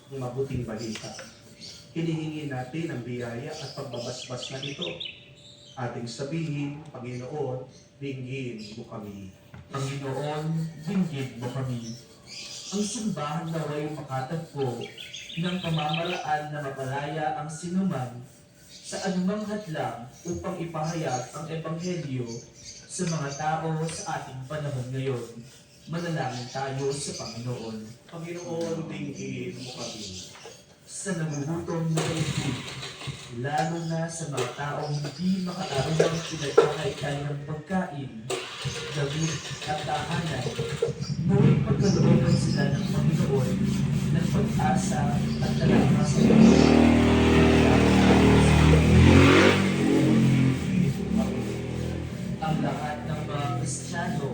ang mabuting balita. Hinihingi natin ang biyaya at pagbabasbas na ito. Ating sabihin, Panginoon, dinggin mo kami. Panginoon, dinggin mo kami. Ang simbahan naway makatagpo ng pamamaraan na mapalaya ang sinuman sa anumang hadlang upang ipahayag ang Ebanghelyo sa mga tao sa ating panahon ngayon. Manalangin tayo sa Panginoon. Panginoon, dinggin mo kami. Sa nagugutom na daigdig, lalo na sa mga taong hindi makaarungang pinagkakaitan ng pagkain, damit at tahanan, naway pagkalooban sila ng Panginoon ng pag-asa at talakas sa ang lahat ng mga Kristiyano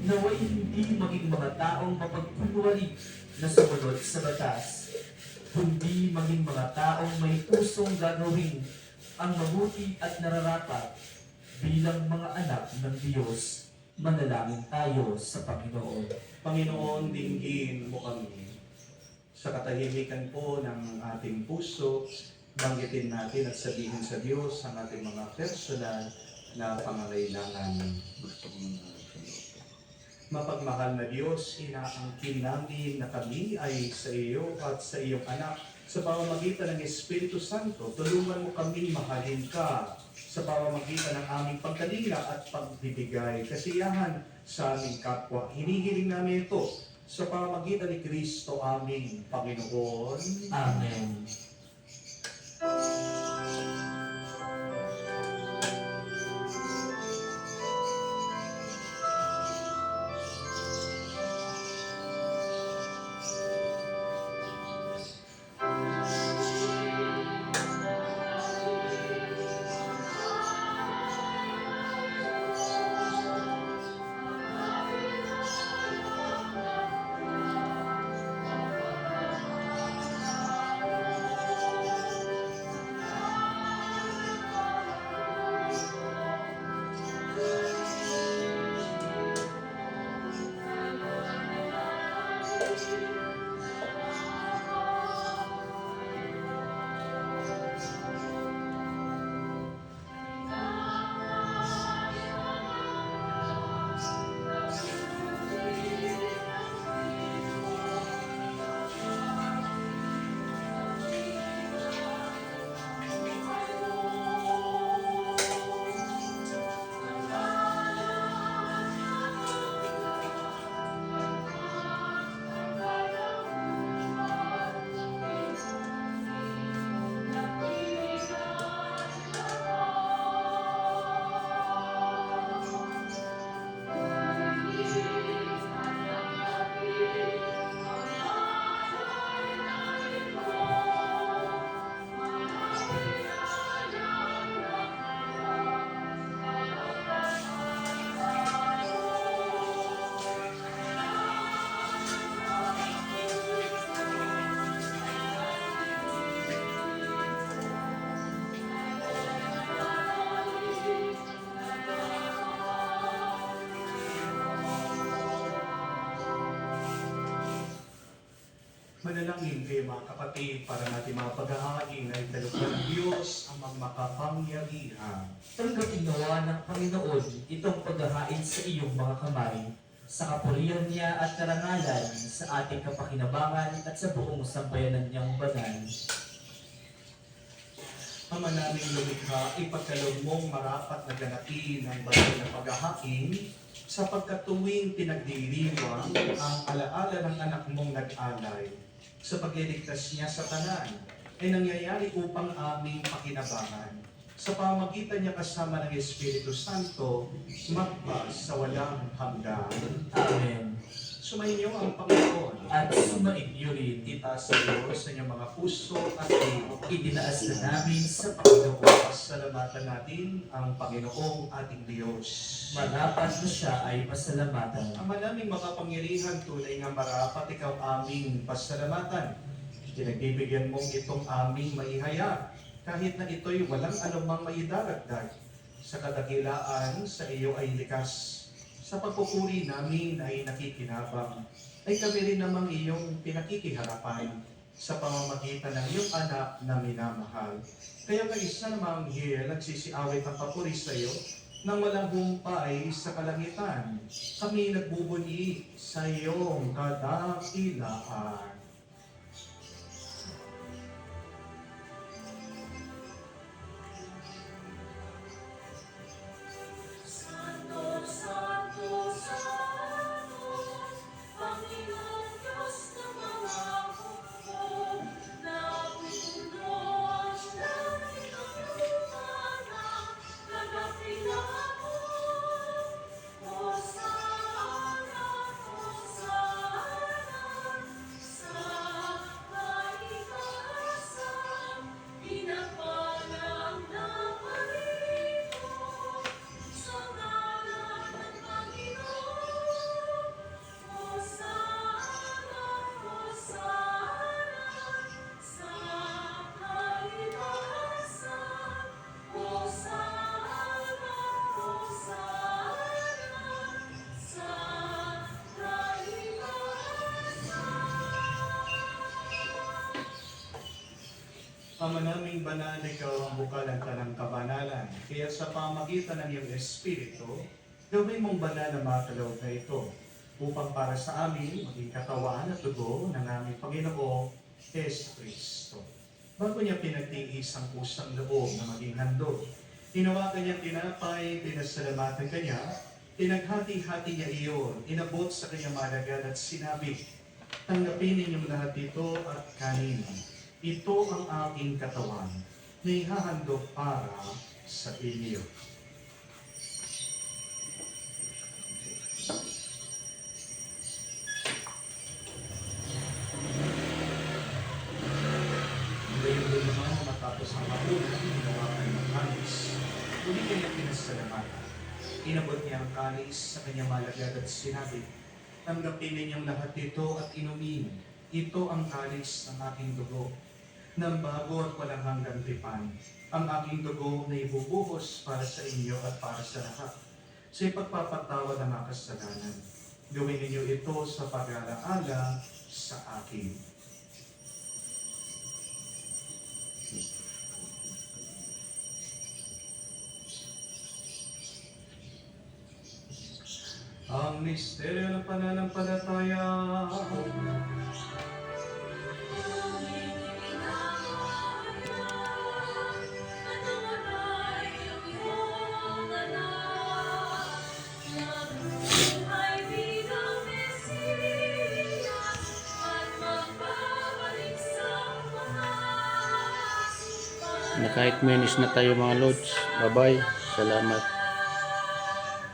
naway hindi maging mga taong mapagkunwari na sumunod sa batas, kundi maging mga taong may pusong gagawin ang mabuti at nararapat bilang mga anak ng Diyos. Manalangin tayo sa Panginoon. Panginoon, dinggin mo kami. Sa katahimikan po ng ating puso, banggitin natin at sabihin sa Diyos ang ating mga personal na pangangailangan. Mapagmahal na Diyos, inaangkin namin na kami ay sa iyo at sa iyong anak. Sa pamamagitan ng Espiritu Santo, tulungan mo kami mahalin ka sa pamamagitan ng aming pagkalinga at pagbibigay kasiyahan sa aming kapwa. Hinihiling namin ito sa pamamagitan ni Kristo aming Panginoon. Amen. Manalangin kayo mga kapatid para natin mga paghahain ay talukyan ng Diyos ang mga makapangyarihan. Tanggapin nawa ng Panginoon itong paghahain sa iyong mga kamay, sa kapurihan niya at karangalan sa ating kapakinabangan at sa buong sambayanan niyang banal. Ama naming lumikha, ipagkaloob mong marapat na ganatin ang banal na paghahain sapagkat tuwing pinagdiriwang ang alaala ng anak mong nag-alay sa pagliligtas niya sa tanan ay nangyayari upang aming pakinabangan. Sa pamagitan niya kasama ng Espiritu Santo, magpas sa walang hanggan. Amen. Sumainyo ang Panginoon At sumainyo rin, itaas sa Diyos sa inyong mga puso at itinaas na namin sa Panginoon. pasalamatan natin ang Panginoong ating Diyos. Marapat na siya ay pasalamatan. Ama naming makapangyarihan, tunay nga marapat ikaw aming pasalamatan. Pinagbibigyan mong itong aming maihaya, kahit na ito'y walang anumang maidaragdag. Sa kadakilaan sa iyo ay likas. Sa pagpupuri namin ay nakikinabang, ay kami rin namang iyong pinakikiharapan. sa pamamagitan ng iyong anak na minamahal. Kaya kaisa namang anghel nagsisiawit ang papuri sa iyo nang walang humpay sa kalangitan. Kami nagbubuni sa iyong kadakilaan. Santo, Santo, Santo, Panginoong Diyos ng mga hukbo, napupuno ang langit ng lumana, nagapilamo. Hosana, Hosana, sa kaitaasan, pinagpalang na Marino. Sa ngalan ng Panginoon, Hosana, Hosana, sa kaitaasan, Hosana, Hosana, sa kaitaasan. Ama naming banal, ikaw ang bukal ng tanang kabanalan. Kaya sa pamagitan ng iyong Espiritu, gawin mong banal na mga kaloob na ito, upang para sa amin maging katawan at dugo ng aming Panginoong Yesu Kristo. Bago niya pinagtiis ang kusang loob na maging handog, hinawakan niya tinapay, pinasalamatan kanya, pinaghati-hati niya iyon, inabot sa kanyang malagad at sinabi, tanggapin ninyong lahat ito at kanin. Ito ang aking katawan na ihahandog para sa inyo. Ngayon din naman matapos ang hapunan, hinawakan ng kanis. Muli kanya pinasalamatan. Inabot niya ang kanis sa kanyang malagad at sinabi, tanggapin ninyong lahat ito at inumin. Ito ang kanis ng aking dugo, ng bago at walang hanggang tipan. Ang aking dugo na ibubuhos para sa inyo at para sa lahat. Sa ipagpapatawad ng mga kasalanan. Gawin ninyo ito sa pag-alaala sa akin. Ang misteryo ng pananampalataya. Na kahit minutes na tayo mga Lods. Bye-bye. Salamat.